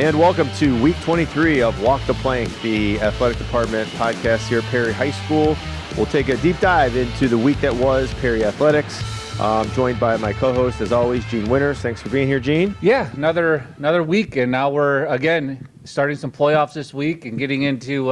And welcome to week 23 of Walk the Plank, the athletic department podcast here at Perry High School. We'll take a deep dive into the week that was Perry Athletics. I'm joined by my co-host, as always, Gene Winters. Thanks for being here, Gene. Yeah, another week, and now we're, again, starting some playoffs this week and getting into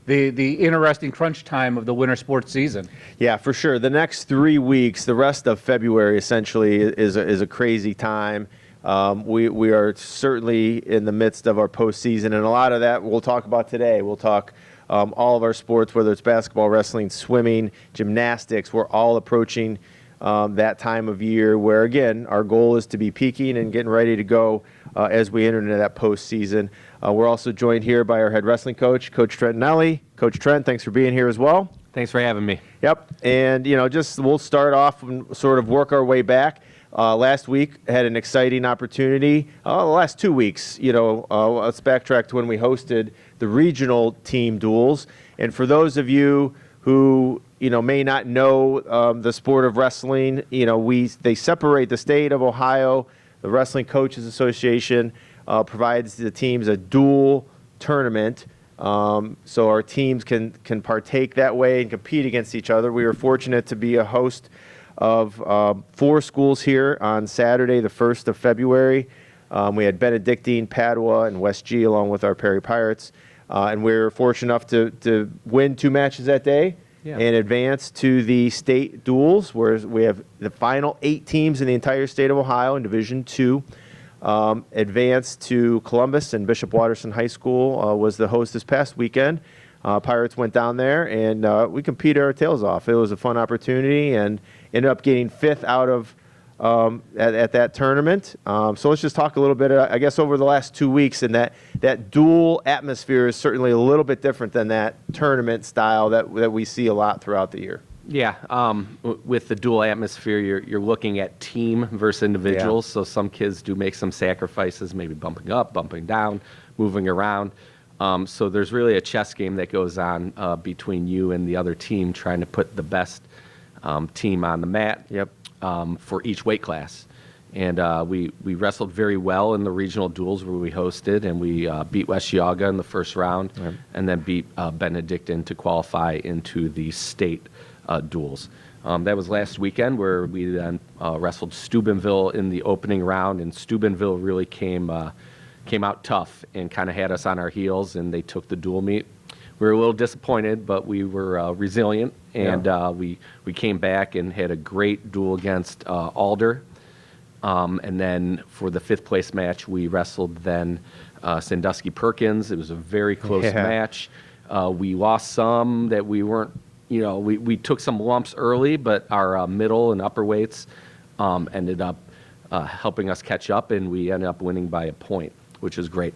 the interesting crunch time of the winter sports season. Yeah, for sure. The next 3 weeks, the rest of February, essentially, is a crazy time. We are certainly in the midst of our postseason, and a lot of that we'll talk about today. We'll talk all of our sports, whether it's basketball, wrestling, swimming, gymnastics. We're all approaching that time of year where, again, our goal is to be peaking and getting ready to go as we enter into that postseason. We're also joined here by our head wrestling coach, Coach Trent Nelly. Coach Trent, thanks for being here as well. Thanks for having me. Yep, and we'll start off and sort of work our way back. Last week had an exciting opportunity. The last 2 weeks, let's backtrack to when we hosted the regional team duels. And for those of you who may not know the sport of wrestling, they separate the state of Ohio. The Wrestling Coaches Association provides the teams a dual tournament, so our teams can partake that way and compete against each other. We were fortunate to be a host of 4 schools here on Saturday, the 1st of February. We had Benedictine, Padua, and West G along with our Perry Pirates. And we were fortunate enough to win 2 matches that day and advance to the state duels, where we have the final 8 teams in the entire state of Ohio in Division II. Advanced to Columbus, and Bishop Watterson High School was the host this past weekend. Pirates went down there, and we competed our tails off. It was a fun opportunity, and ended up getting 5th out of at that tournament. So let's just talk a little bit, I guess, over the last 2 weeks, and that dual atmosphere is certainly a little bit different than that tournament style that we see a lot throughout the year. Yeah, with the dual atmosphere, you're looking at team versus individuals. So some kids do make some sacrifices, maybe bumping up, bumping down, moving around. So there's really a chess game that goes on between you and the other team, trying to put the best team on the mat for each weight class. And we wrestled very well in the regional duels where we hosted, and we beat West Geauga in the first round, and then beat Benedictine to qualify into the state duels. That was last weekend, where we then wrestled Steubenville in the opening round, and Steubenville really came out tough and kind of had us on our heels, and they took the dual meet. We were a little disappointed, but we were resilient, and we came back and had a great duel against Alder. And then for the 5th place match, we wrestled then Sandusky Perkins. It was a very close match. We lost some that we weren't, we took some lumps early, but our middle and upper weights ended up helping us catch up, and we ended up winning by a point, which is great.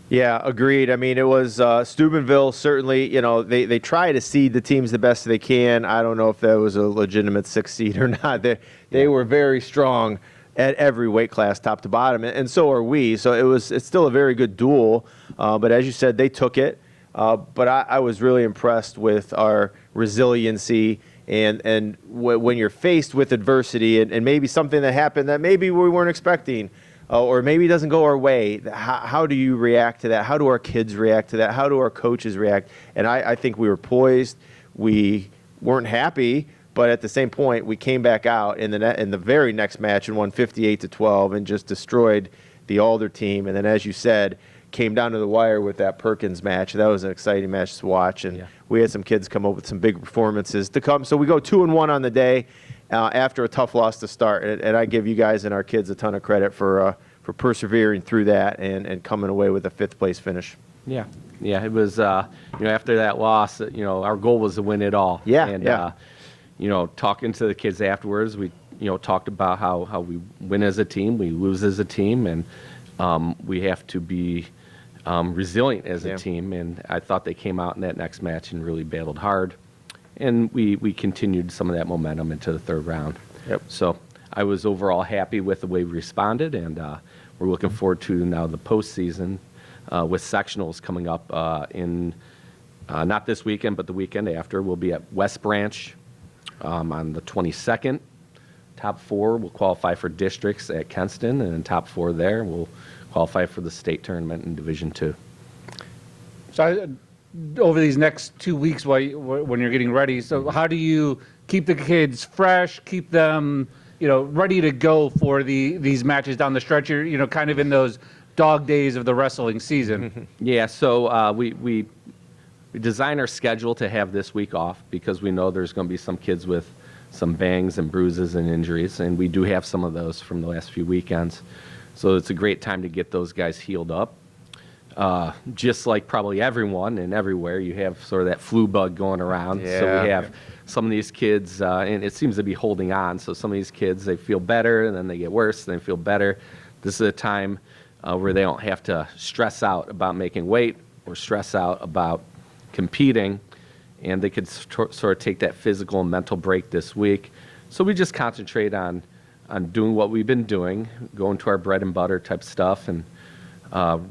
Yeah, agreed. I mean, it was Steubenville, certainly, they try to seed the teams the best they can. I don't know if that was a legitimate 6 seed or not. They were very strong at every weight class, top to bottom, and so are we. So it's still a very good duel. But as you said, they took it. But I was really impressed with our resiliency, and when you're faced with adversity and maybe something that happened that maybe we weren't expecting, or maybe it doesn't go our way, how do you react to that? How do our kids react to that? How do our coaches react? And I think we were poised. We weren't happy, but at the same point, we came back out in the very next match and won 58-12 and just destroyed the Alder team. And then, as you said, came down to the wire with that Perkins match. That was an exciting match to watch, and we had some kids come up with some big performances to come. So we go 2-1 on the day after a tough loss to start, and I give you guys and our kids a ton of credit for persevering through that and coming away with a 5th place finish. Yeah, it was after that loss, our goal was to win it all. Talking to the kids afterwards, we talked about how we win as a team, we lose as a team, and we have to be resilient as a team. And I thought they came out in that next match and really battled hard, and we continued some of that momentum into the 3rd round. So I was overall happy with the way we responded, and we're looking forward to now the postseason with sectionals coming up in not this weekend, but the weekend after. We'll be at West Branch on the 22nd. Top 4 will qualify for districts at Kenston, and then top 4 there will qualify for the state tournament in Division II. So over these next 2 weeks when you're getting ready, so how do you keep the kids fresh, keep them, ready to go for these matches down the stretch? You're, kind of in those dog days of the wrestling season. Yeah, so we design our schedule to have this week off because we know there's going to be some kids with some bangs and bruises and injuries, and we do have some of those from the last few weekends. So it's a great time to get those guys healed up. Just like probably everyone and everywhere, you have sort of that flu bug going around. So Yeah. we have some of these kids, and it seems to be holding on. So some of these kids, they feel better, and then they get worse, and they feel better. This is a time where they don't have to stress out about making weight or stress out about competing, and they could sort of take that physical and mental break this week. So we just concentrate on doing what we've been doing, going to our bread and butter type stuff, and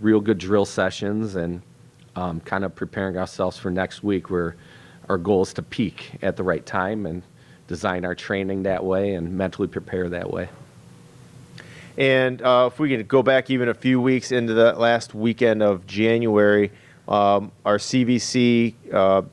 real good drill sessions, and kind of preparing ourselves for next week, where our goal is to peak at the right time and design our training that way and mentally prepare that way. And if we can go back even a few weeks into the last weekend of January, our CVC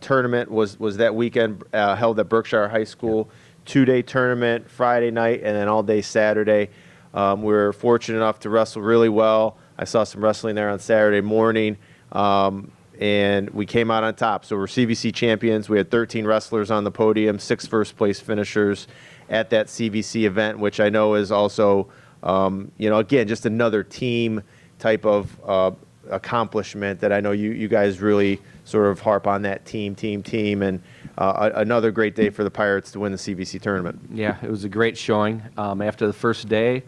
tournament was that weekend held at Berkshire High School. 2-day tournament, Friday night, and then all day Saturday. We were fortunate enough to wrestle really well. I saw some wrestling there on Saturday morning, and we came out on top. So we're CVC champions. We had 13 wrestlers on the podium, 6 first-place finishers at that CVC event, which I know is also, again, just another team type of accomplishment that I know you guys really sort of harp on that team, and another great day for the Pirates to win the CVC tournament. Yeah, it was a great showing. After the first day,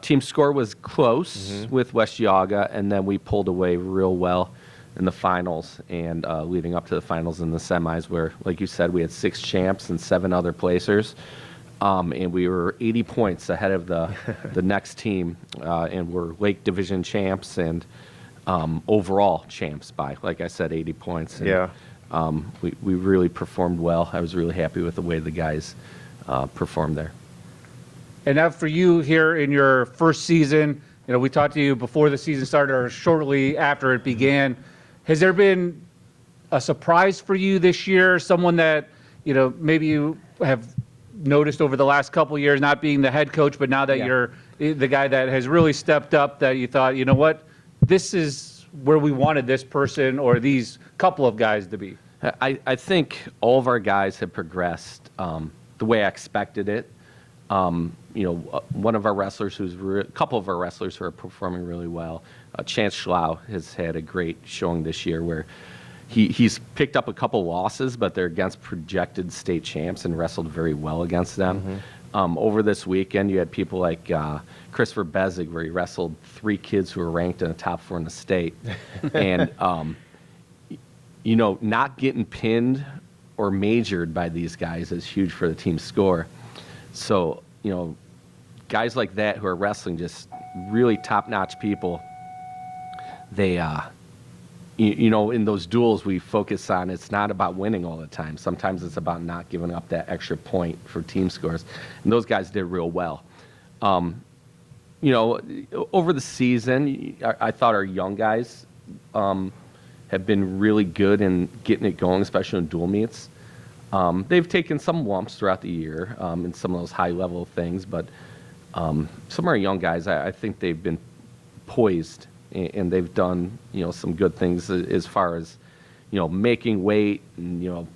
team score was close with West Yaga, and then we pulled away real well in the finals and leading up to the finals in the semis, where, like you said, we had 6 champs and 7 other placers. And we were 80 points ahead of the next team, and we're Lake Division champs and overall champs by, like I said, 80 points. And, Yeah. We really performed well. I was really happy with the way the guys performed there. And now for you here in your first season, we talked to you before the season started or shortly after it began. Has there been a surprise for you this year? Someone that, maybe you have noticed over the last couple of years, not being the head coach, but now that you're the guy that has really stepped up, that you thought, what, this is where we wanted this person or these couple of guys to be? I think all of our guys have progressed the way I expected it. One of our wrestlers a couple of our wrestlers who are performing really well. Chance Schlau has had a great showing this year, where he's picked up a couple losses, but they're against projected state champs and wrestled very well against them. Over this weekend, you had people like Christopher Bezig, where he wrestled 3 kids who were ranked in the top 4 in the state. And, not getting pinned or majored by these guys is huge for the team score. So, guys like that who are wrestling just really top-notch people, they, in those duels we focus on, it's not about winning all the time. Sometimes it's about not giving up that extra point for team scores. And those guys did real well. Over the season, I thought our young guys have been really good in getting it going, especially in dual meets. They've taken some lumps throughout the year in some of those high-level things, but some of our young guys, I think they've been poised, and they've done, some good things as far as, making weight and,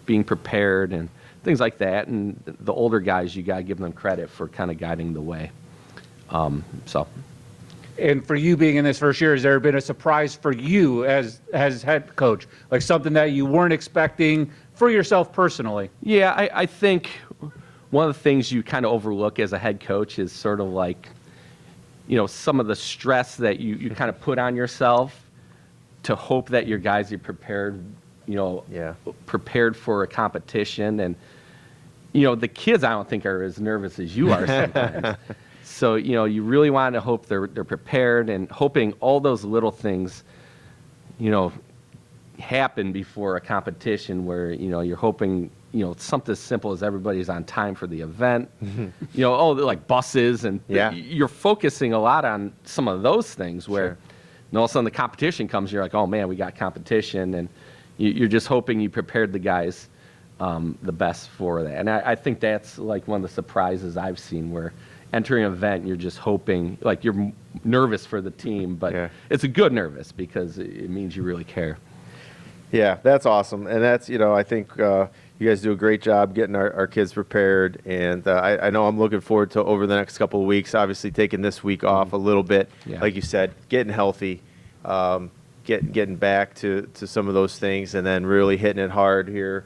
being prepared and things like that. And the older guys, you got to give them credit for kind of guiding the way. And for you being in this first year, has there been a surprise for you as head coach? Like something that you weren't expecting for yourself personally? Yeah, I think one of the things you kind of overlook as a head coach is sort of like, some of the stress that you kind of put on yourself to hope that your guys are prepared, prepared for a competition. And, the kids, I don't think, are as nervous as you are sometimes. So, you really want to hope they're prepared, and hoping all those little things, happen before a competition where, you're hoping, something as simple as everybody's on time for the event. Like buses and Yeah. you're focusing a lot on some of those things where Sure. and all of a sudden the competition comes. You're like, oh man, we got competition, and you're just hoping you prepared the guys the best for that. And I think that's like one of the surprises I've seen where entering an event, you're just hoping, like you're nervous for the team, but Yeah. it's a good nervous because it means you really care. Yeah, that's awesome. And that's, I think you guys do a great job getting our kids prepared. And I know I'm looking forward to over the next couple of weeks, obviously taking this week off a little bit, Yeah. like you said, getting healthy, getting back to some of those things, and then really hitting it hard here.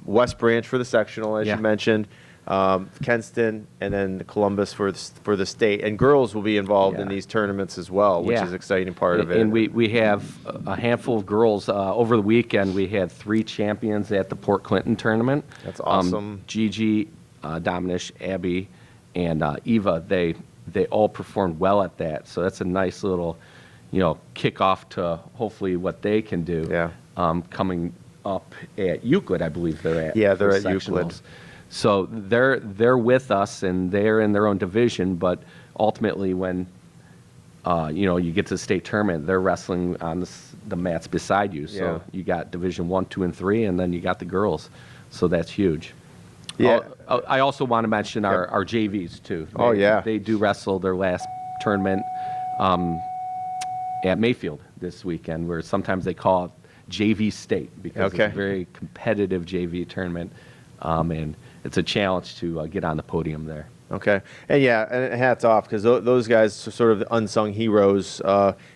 West Branch for the sectional, as Yeah. you mentioned. Kenston, and then Columbus for the state. And girls will be involved in Yeah. these tournaments as well, which Yeah. is an exciting part of it. And we have a handful of girls. Over the weekend, we had 3 champions at the Port Clinton tournament. That's awesome. Gigi, Dominish, Abby, and Eva, they all performed well at that. So that's a nice little, kickoff to hopefully what they can do. Yeah. Coming up at Euclid, I believe they're at. Yeah, they're for at Euclid. sectionals. So they're with us and they're in their own division, but ultimately when you get to the state tournament, they're wrestling on the mats beside you. So Yeah. you got Division 1, 2, and 3, and then you got the girls. So that's huge. Yeah. I also want to mention our JVs too. Oh, yeah. They do wrestle their last tournament at Mayfield this weekend, where sometimes they call it JV State because Okay. it's a very competitive JV tournament, and it's a challenge to get on the podium there. Okay, and hats off, because those guys are sort of the unsung heroes.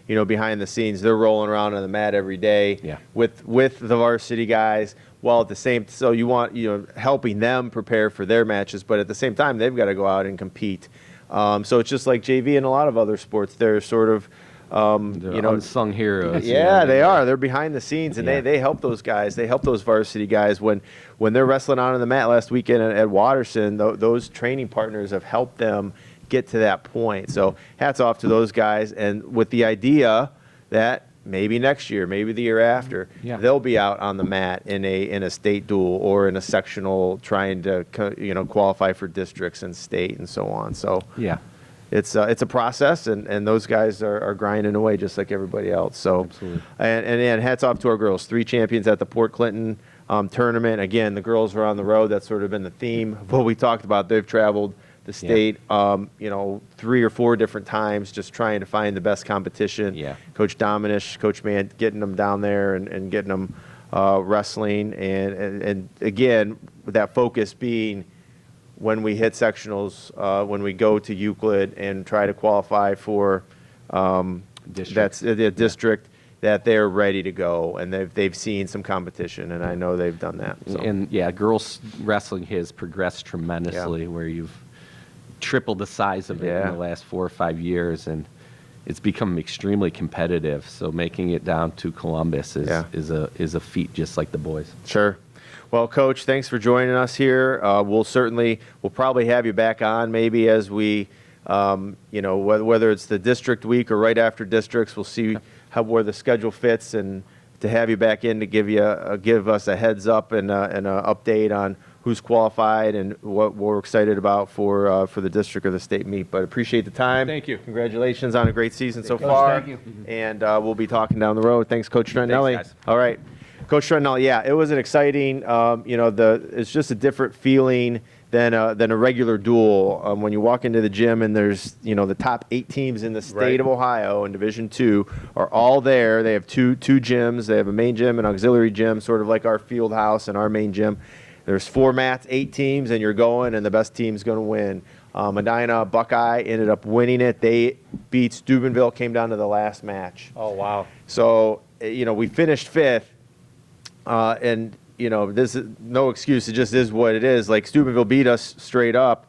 Behind the scenes, they're rolling around on the mat every day Yeah. with the varsity guys. While at the same, so you want helping them prepare for their matches, but at the same time they've got to go out and compete. So it's just like JV and a lot of other sports. They're sort of They're unsung heroes. Yeah, they are. They're behind the scenes, and Yeah. they help those guys. They help those varsity guys when they're wrestling out on the mat last weekend at Watterson. Those training partners have helped them get to that point. So hats off to those guys, and with the idea that maybe next year, maybe the year after, Yeah. they'll be out on the mat in a state duel or in a sectional, trying to qualify for districts and state and so on. So Yeah. it's a process, and those guys are grinding away just like everybody else. So, Absolutely. and hats off to our girls. 3 champions at the Port Clinton tournament. Again, the girls are on the road. That's sort of been the theme of what we talked about. They've traveled the state, 3 or 4 different times, just trying to find the best competition. Yeah. Coach Dominish, Coach Mann, getting them down there and getting them wrestling, and again, with that focus being, when we hit sectionals, when we go to Euclid and try to qualify for District. that's the district, that they're ready to go, and they've seen some competition, and I know they've done that. So. And girls wrestling has progressed tremendously, where you've tripled the size of it Yeah. in the last 4 or 5 years, and it's become extremely competitive. So making it down to Columbus is a feat, just like the boys. Sure. Well, Coach, thanks for joining us here. We'll probably have you back on maybe as we, whether it's the district week or right after districts, we'll see where the schedule fits, and to have you back in to give us a heads up and an update on who's qualified and what we're excited about for the district or the state meet. But appreciate the time. Thank you. Congratulations on a great season so Coach, far. thank you. And we'll be talking down the road. Thanks, Coach Trentnelli. guys. All right. Coach Trentnelli, yeah, it was an exciting, it's just a different feeling than a regular duel. When you walk into the gym and there's, the top 8 teams in the state Right. of Ohio in Division II are all there. They have two gyms. They have a main gym and auxiliary gym, sort of like our field house and our main gym. There's 4 mats, 8 teams, and you're going, and the best team's going to win. Medina Buckeye ended up winning it. They beat Steubenville, came down to the last match. Oh, wow. So, we finished 5th, and, this is no excuse. It just is what it is. Like, Steubenville beat us straight up.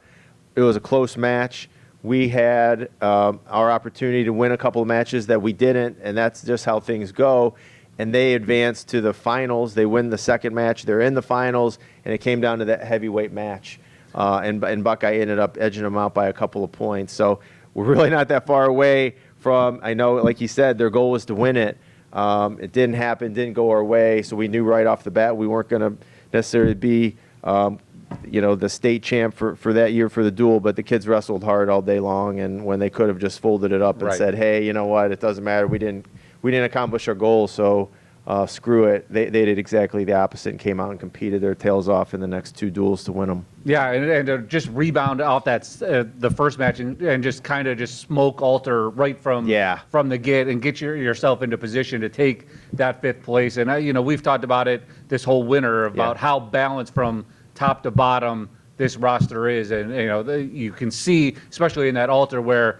It was a close match. We had our opportunity to win a couple of matches that we didn't, and that's just how things go. And they advanced to the finals. They win the second match. They're in the finals, and it came down to that heavyweight match. And Buckeye ended up edging them out by a couple of points. So we're really not that far away from, I know, like you said, their goal was to win it. It didn't happen, didn't go our way, so we knew right off the bat we weren't going to necessarily be, the state champ for that year for the duel, but the kids wrestled hard all day long, and when they could have just folded it up and Right. said, hey, you know what, it doesn't matter, we didn't accomplish our goal, so screw it. They did exactly the opposite and came out and competed their tails off in the next 2 duels to win them. Yeah, and to just rebound off that the first match and just kind of just smoke Alter right from the get and get yourself into position to take that 5th place. And we've talked about it this whole winter about how balanced from top to bottom this roster is, and you can see, especially in that Alter, where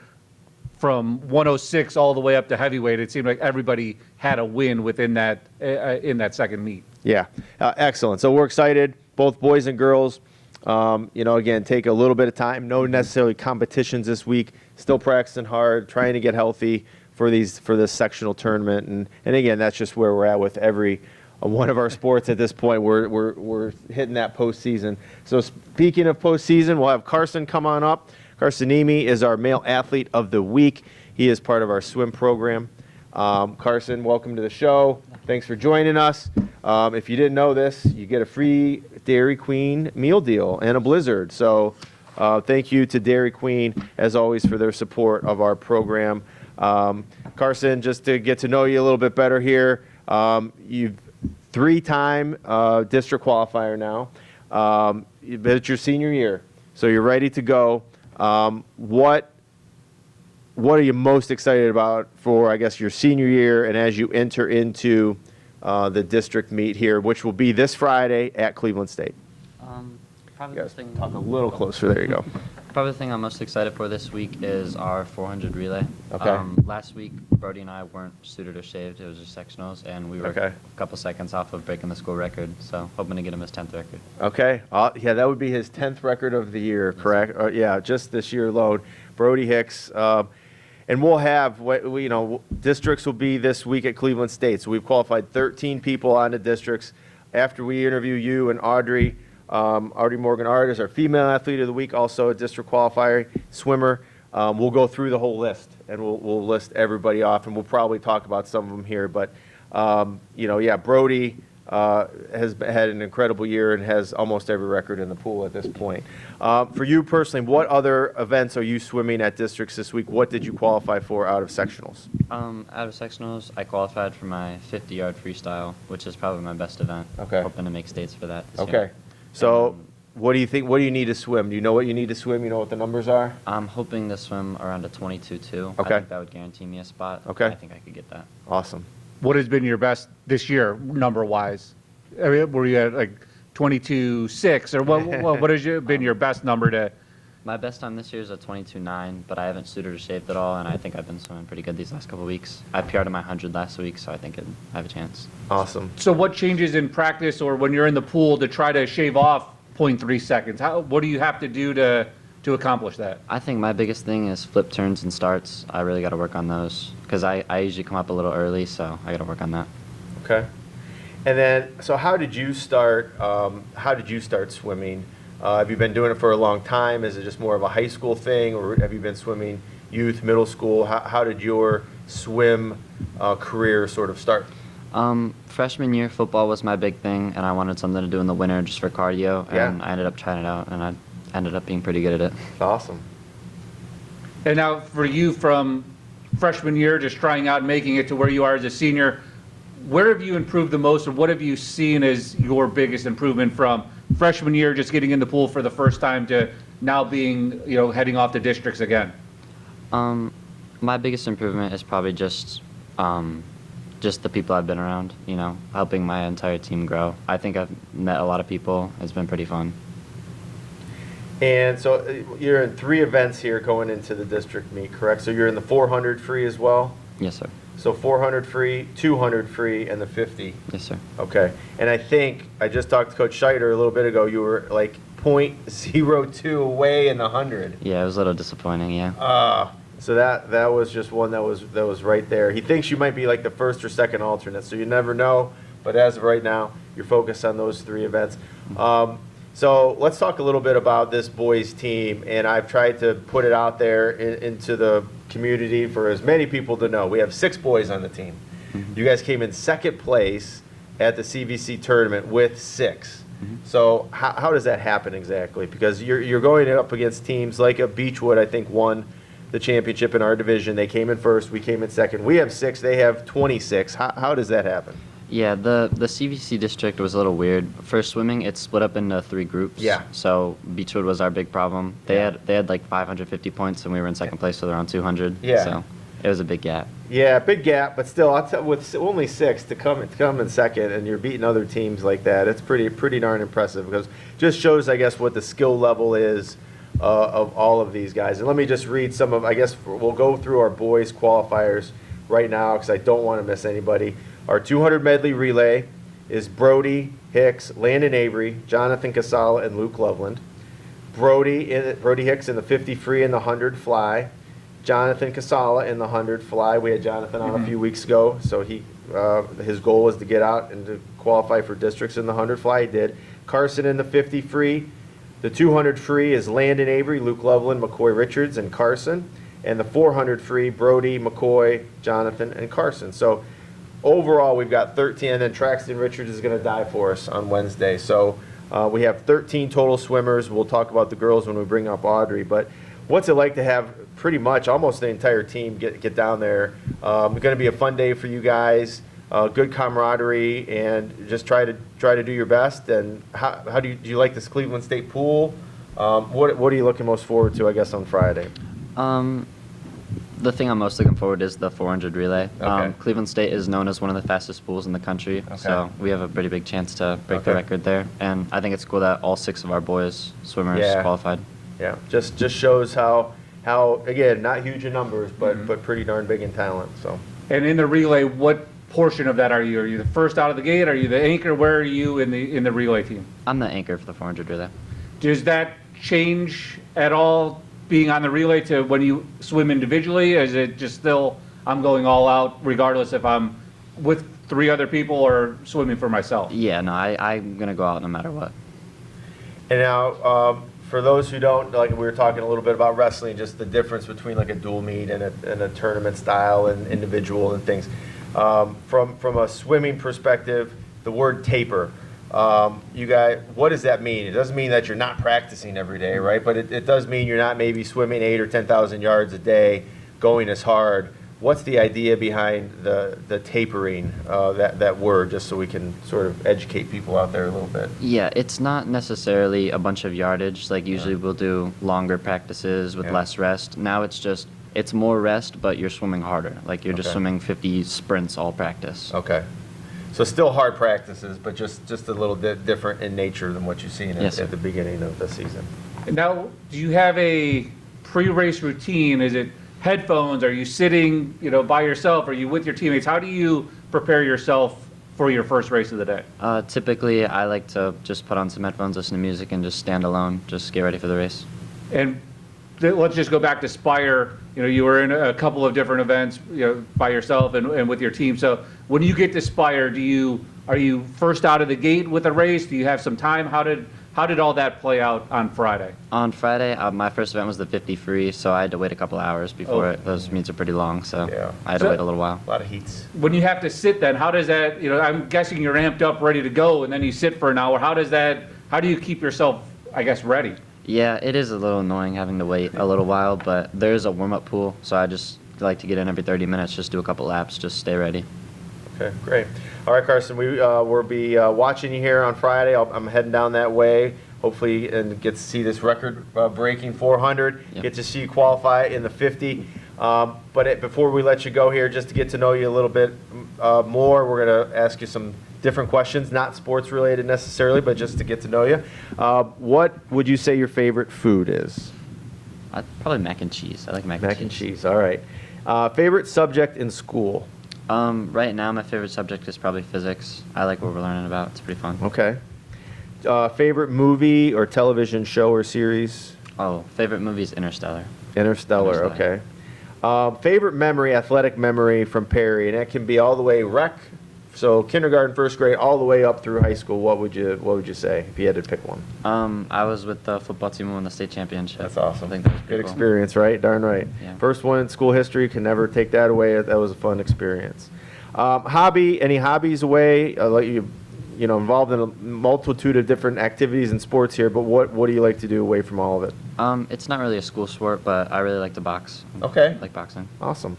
from 106 all the way up to heavyweight, it seemed like everybody had a win within that in that second meet. Yeah, excellent. So we're excited, both boys and girls. Again, take a little bit of time. No necessarily competitions this week. Still practicing hard, trying to get healthy for this sectional tournament. And again, that's just where we're at with every one of our sports at this point. We're hitting that postseason. So speaking of postseason, we'll have Carson come on up. Carson Niemi is our male athlete of the week. He is part of our swim program. Carson, welcome to the show. Thanks for joining us. If you didn't know this, you get a free Dairy Queen meal deal and a Blizzard. So thank you to Dairy Queen, as always, for their support of our program. Carson, just to get to know you a little bit better here, you've 3-time district qualifier now. It's your senior year, so you're ready to go. What are you most excited about for, I guess, your senior year and as you enter into the district meet here, which will be this Friday at Cleveland State? Probably You the guys thing. talk a little closer. There you go. Probably the thing I'm most excited for this week is our 400 relay. Okay. Last week, Brody and I weren't suited or shaved. It was just sectionals, and we were Okay. a couple seconds off of breaking the school record. So hoping to get him his 10th record. Okay. Yeah, that would be his 10th record of the year, correct? Yeah, just this year alone. Brody Hicks. And we'll have, districts will be this week at Cleveland State. So we've qualified 13 people on the districts. After we interview you and Audrey Morgan-Art is our female athlete of the week, also a district qualifier swimmer. We'll go through the whole list, and we'll list everybody off, and we'll probably talk about some of them here. But, Brody has had an incredible year and has almost every record in the pool at this point. For you personally, what other events are you swimming at districts this week? What did you qualify for out of sectionals? Out of sectionals, I qualified for my 50-yard freestyle, which is probably my best event. Okay. Hoping to make states for that this Okay. year. So what do you think? What do you need to swim? Do you know what you need to swim? You know what the numbers are? I'm hoping to swim around a 22.2. Okay. I think that would guarantee me a spot. Okay. I think I could get that. Awesome. What has been your best this year, number-wise? I mean, were you at like 22.6, or what has been your best number to? My best time this year is a 22.9, but I haven't suited or shaved at all, and I think I've been swimming pretty good these last couple weeks. I PR'd in my 100 last week, so I think I have a chance. Awesome. So what changes in practice or when you're in the pool to try to shave off 0.3 seconds? What do you have to do to accomplish that? I think my biggest thing is flip turns and starts. I really got to work on those because I usually come up a little early, so I got to work on that. Okay. And then, so how did you start? Swimming? Have you been doing it for a long time? Is it just more of a high school thing, or have you been swimming youth, middle school? How did your swim career sort of start? Freshman year, football was my big thing, and I wanted something to do in the winter just for cardio, Yeah. and I ended up trying it out, and I ended up being pretty good at it. That's awesome. And now for you, from freshman year, just trying out and making it to where you are as a senior, where have you improved the most, or what have you seen as your biggest improvement from freshman year, just getting in the pool for the first time, to now being, heading off to districts again? My biggest improvement is probably just the people I've been around, helping my entire team grow. I think I've met a lot of people. It's been pretty fun. And so you're in 3 events here going into the district meet, correct? So you're in the 400 free as well? Yes, sir. So 400 free, 200 free, and the 50. Yes, sir. Okay. And I think I just talked to Coach Scheider a little bit ago. You were like 0.02 away in the 100. Yeah, it was a little disappointing, yeah. So that was just one that was right there. He thinks you might be like the first or second alternate, so you never know. But as of right now, you're focused on those 3 events. So let's talk a little bit about this boys team, and I've tried to put it out there into the community for as many people to know. We have 6 boys on the team. You guys came in second place at the CVC tournament with 6. So how does that happen exactly? Because you're going up against teams like a Beechwood, I think, won the championship in our division. They came in first, we came in second. We have 6, they have 26. How does that happen? Yeah, the CVC district was a little weird. For swimming, it's split up into 3 groups. Yeah. So Beechwood was our big problem. They Yeah. had like 550 points, and we were in second place with around 200. Yeah. So it was a big gap. Yeah, big gap, but still, with only 6 to come in second, and you're beating other teams like that, it's pretty darn impressive, because it just shows, I guess, what the skill level is of all of these guys. And let me just read some of, I guess we'll go through our boys qualifiers right now, because I don't want to miss anybody. Our 200 medley relay is Brody Hicks, Landon Avery, Jonathan Casala, and Luke Loveland. Brody Hicks in the 50 free and the 100 fly. Jonathan Casala in the 100 fly. We had Jonathan on a few weeks ago, so his goal was to get out and to qualify for districts in the 100 fly. He did. Carson in the 50 free. The 200 free is Landon Avery, Luke Loveland, McCoy Richards, and Carson. And the 400 free, Brody, McCoy, Jonathan, and Carson. So overall, we've got 13, and then Traxton Richards is going to die for us on Wednesday. So we have 13 total swimmers. We'll talk about the girls when we bring up Audrey. But what's it like to have pretty much almost the entire team get down there? It's going to be a fun day for you guys. Good camaraderie, and just try to do your best. And how do you like this Cleveland State pool? What are you looking most forward to, I guess, on Friday? The thing I'm most looking forward to is the 400 relay. Okay. Cleveland State is known as one of the fastest pools in the country, so we have a pretty big chance to break the Okay. record there. And I think it's cool that all 6 of our boys swimmers Yeah. qualified. Yeah, just shows how again, not huge in numbers, but pretty darn big in talent. So And in the relay, what portion of that are you? Are you the first out of the gate? Are you the anchor? Where are you in the relay team? I'm the anchor for the 400 relay. Does that change at all being on the relay to when you swim individually? Is it just still, I'm going all out regardless if I'm with 3 other people or swimming for myself? Yeah, no, I'm going to go out no matter what. and now for those who don't, like we were talking a little bit about wrestling, just the difference between like a dual meet and a tournament style and individual and things. From a swimming perspective, the word taper. You guys, what does that mean? It doesn't mean that you're not practicing every day, right? But it does mean you're not maybe swimming 8 or 10,000 yards a day, going as hard. What's the idea behind the tapering, that word, just so we can sort of educate people out there a little bit? Yeah, it's not necessarily a bunch of yardage. Like usually we'll do longer practices with Yeah. less rest. Now it's more rest, but you're swimming harder. Like you're just Okay. swimming 50 sprints all practice. Okay. So still hard practices, but just a little bit different in nature than what you've seen Yes, sir. at the beginning of the season. And now, do you have a pre-race routine? Is it headphones? Are you sitting, by yourself? Are you with your teammates? How do you prepare yourself for your first race of the day? Typically, I like to just put on some headphones, listen to music, and just stand alone, just get ready for the race. And let's just go back to Spire. You were in a couple of different events, by yourself and with your team. So when you get to Spire, are you first out of the gate with a race? Do you have some time? How did all that play out on Friday? On Friday, my first event was the 50 free, so I had to wait a couple hours before it. Those meets are pretty long, so Yeah. I had to So- wait a little while. A lot of heats. When you have to sit then, how does that, I'm guessing you're amped up, ready to go, and then you sit for an hour. How do you keep yourself, I guess, ready? Yeah, it is a little annoying having to wait a little while, but there's a warm-up pool, so I just like to get in every 30 minutes, just do a couple laps, just stay ready. Okay, great. All right, Carson, we'll be watching you here on Friday. I'm heading down that way, hopefully, and get to see this record-breaking 400. Yep. Get to see you qualify in the 50. But before we let you go here, just to get to know you a little bit more, we're going to ask you some different questions, not sports related necessarily, but just to get to know you. What would you say your favorite food is? Probably mac and cheese. I like mac Mac and cheese. All right. Favorite subject in school? Right now, my favorite subject is probably physics. I like what we're learning about. It's pretty fun. Okay. Favorite movie or television show or series? Oh, favorite movie is Interstellar. Interstellar. Interstellar. Okay. Favorite memory, athletic memory from Perry, and that can be all the way rec, so kindergarten, first grade, all the way up through high school. What would you say if you had to pick one? I was with the football team who won the state championship. That's awesome. I think that was Good pretty cool. experience, right? Darn right. Yeah. First one in school history, can never take that away. That was a fun experience. Any hobbies away? Like involved in a multitude of different activities and sports here, but what do you like to do away from all of it? It's not really a school sport, but I really like to box. Okay. I like boxing. Awesome.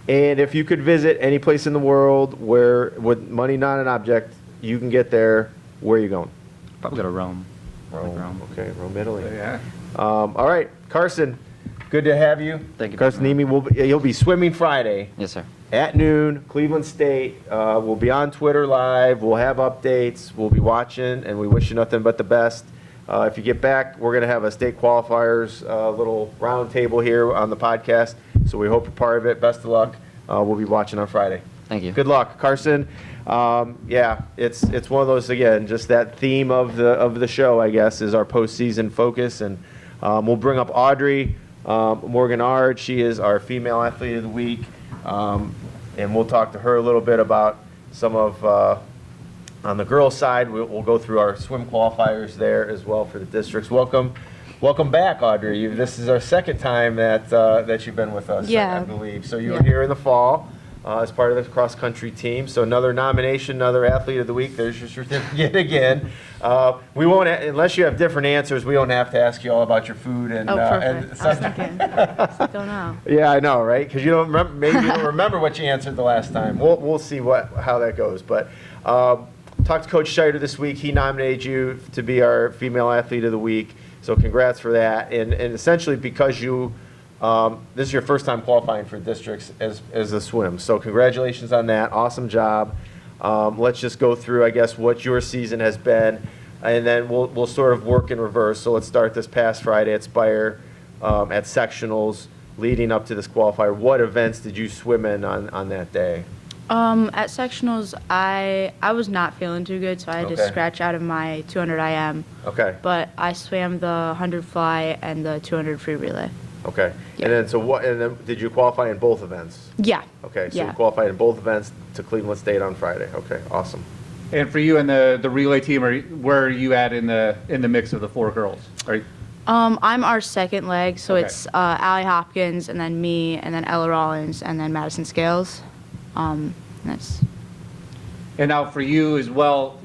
And if you could visit any place in the world where, with money not an object, you can get there, where are you going? Probably go to Rome. I like Rome. Okay, Rome, Italy. Yeah. All right, Carson, good to have you. Thank you. Carson Niemi, you'll be swimming Friday Yes, sir. at noon, Cleveland State. We'll be on Twitter Live. We'll have updates. We'll be watching, and we wish you nothing but the best. If you get back, we're going to have a state qualifiers little round table here on the podcast, so we hope you're part of it. Best of luck. We'll be watching on Friday. Thank you. Good luck, Carson. Yeah, it's one of those, again, just that theme of the show, I guess, is our postseason focus, and we'll bring up Audrey Morgan-Ard. She is our female athlete of the week, and we'll talk to her a little bit about some of on the girls' side. We'll go through our swim qualifiers there as well for the districts. Welcome back, Audrey. This is our second time that you've been with us, Yeah. I believe. So you Yeah. were here in the fall as part of the cross-country team. So another nomination, another athlete of the week. There's your certificate again. We won't, unless you have different answers, we don't have to ask you all about your food and. Oh, and perfect. I was thinking. I don't know. yeah, I know, right? Because you don't remember, maybe you don't remember what you answered the last time. We'll see how that goes. But talked to Coach Scheider this week. He nominated you to be our female athlete of the week. So congrats for that. And essentially because you, this is your first time qualifying for districts as a swim. So congratulations on that. Awesome job. Let's just go through, I guess, what your season has been, and then we'll sort of work in reverse. So let's start this past Friday at Spire at sectionals leading up to this qualifier. What events did you swim in on that day? At sectionals, I was not feeling too good, so I had Okay. to scratch out of my 200 IM. Okay. But I swam the 100 fly and the 200 free relay. Okay. Yeah. And then did you qualify in both events? Yeah. Okay, so Yeah. you qualified in both events to Cleveland State on Friday. Okay, awesome. And for you and the relay team, where are you at in the mix of the four girls? Are you, I'm our second leg, so Okay. it's Allie Hopkins, and then me, and then Ella Rollins, and then Madison Scales. That's and now for you as well,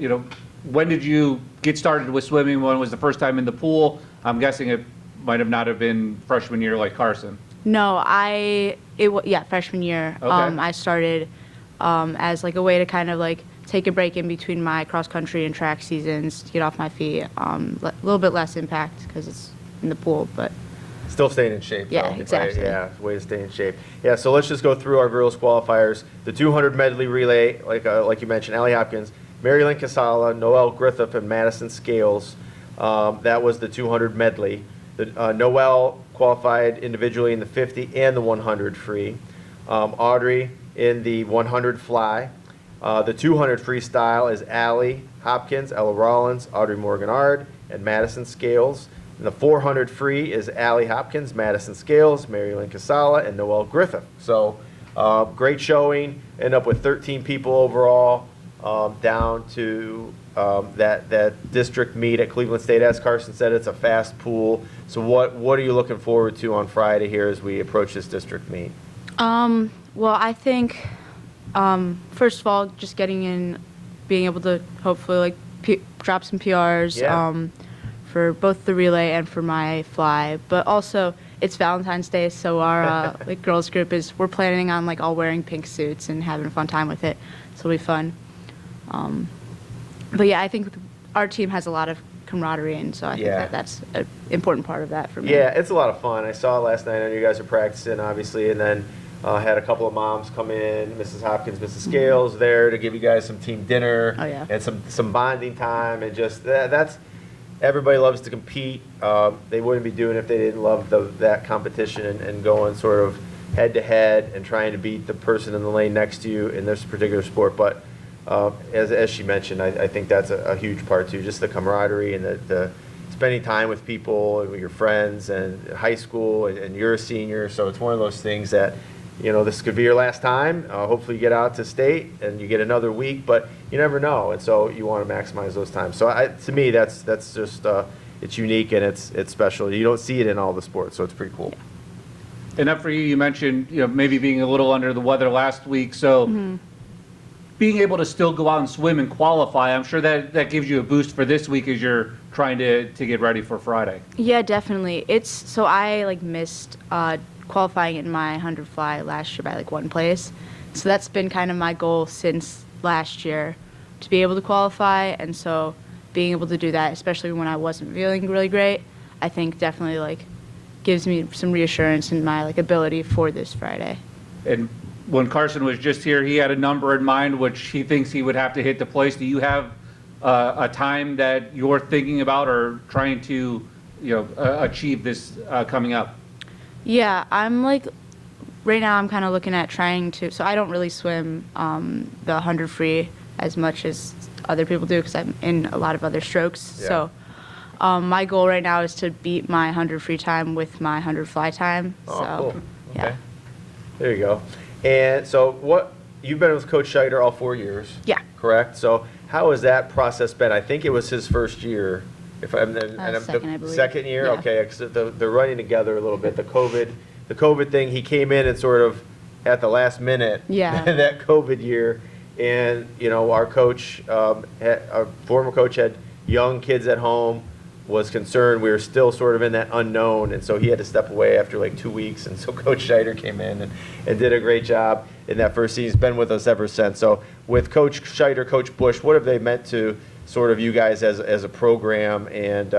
when did you get started with swimming? When was the first time in the pool? I'm guessing it might have not have been freshman year like Carson. No, freshman year. Okay. I started as like a way to kind of like take a break in between my cross country and track seasons to get off my feet. A little bit less impact because it's in the pool, but Still staying in shape. Yeah, though, right? exactly. Yeah, way to stay in shape. Yeah, so let's just go through our girls qualifiers. The 200 medley relay, like you mentioned, Allie Hopkins, Mary Lynn Casala, Noelle Griffith, and Madison Scales. That was the 200 medley. Noelle qualified individually in the 50 and the 100 free. Audrey in the 100 fly. The 200 freestyle is Allie Hopkins, Ella Rollins, Audrey Morgan-Ard, and Madison Scales. And the 400 free is Allie Hopkins, Madison Scales, Mary Lynn Casala, and Noelle Griffith. So great showing. End up with 13 people overall down to that district meet at Cleveland State. As Carson said, it's a fast pool. So what are you looking forward to on Friday here as we approach this district meet? well, I think first of all, just getting in, being able to hopefully like drop some PRs. Yeah. For both the relay and for my fly, but also it's Valentine's Day, so our like girls group we're planning on like all wearing pink suits and having a fun time with it, so it'll be fun. But yeah, I think our team has a lot of camaraderie, and so I think Yeah. that's an important part of that for me. Yeah, it's a lot of fun. I saw it last night. I know you guys are practicing, obviously, and then had a couple of moms come in, Mrs. Hopkins, Mrs. Scales there to give you guys some team dinner. Oh, yeah. And some bonding time, and just that's everybody loves to compete. They wouldn't be doing it if they didn't love that competition and going sort of head to head and trying to beat the person in the lane next to you in this particular sport. But as she mentioned, I think that's a huge part too, just the camaraderie and the spending time with people and with your friends and high school, and you're a senior, so it's one of those things that, this could be your last time. Hopefully you get out to state and you get another week, but you never know, and so you want to maximize those times. So to me, that's just it's unique and it's special. You don't see it in all the sports, so it's pretty cool. And up for you, you mentioned maybe being a little under the weather last week. So being able to still go out and swim and qualify, I'm sure that gives you a boost for this week as you're trying to get ready for Friday. Yeah, definitely. So I like missed qualifying in my 100 fly last year by like one place. So that's been kind of my goal since last year, to be able to qualify. And so being able to do that, especially when I wasn't feeling really great, I think definitely like gives me some reassurance in my like ability for this Friday. And when Carson was just here, he had a number in mind which he thinks he would have to hit to place. Do you have a time that you're thinking about or trying to, achieve this coming up? Yeah, I'm like, right now I'm kind of looking at trying to, so I don't really swim the 100 free as much as other people do because I'm in a lot of other strokes. Yeah. So my goal right now is to beat my 100 free time with my 100 fly time. Oh, So, cool. yeah. Okay. There you go. And so you've been with Coach Scheider all 4 years, Yeah. correct? So how has that process been? I think it was his first year. If I'm Second, I believe. second year, Yeah. okay, because they're running together a little bit. The COVID thing, he came in and sort of at the last minute. Yeah. That COVID year, and our coach, our former coach, had young kids at home. Was concerned we were still sort of in that unknown, and so he had to step away after like 2 weeks, and so Coach Scheider came in and did a great job in that first season. He's been with us ever since. So with Coach Scheider, Coach Bush, what have they meant to sort of you guys as a program, and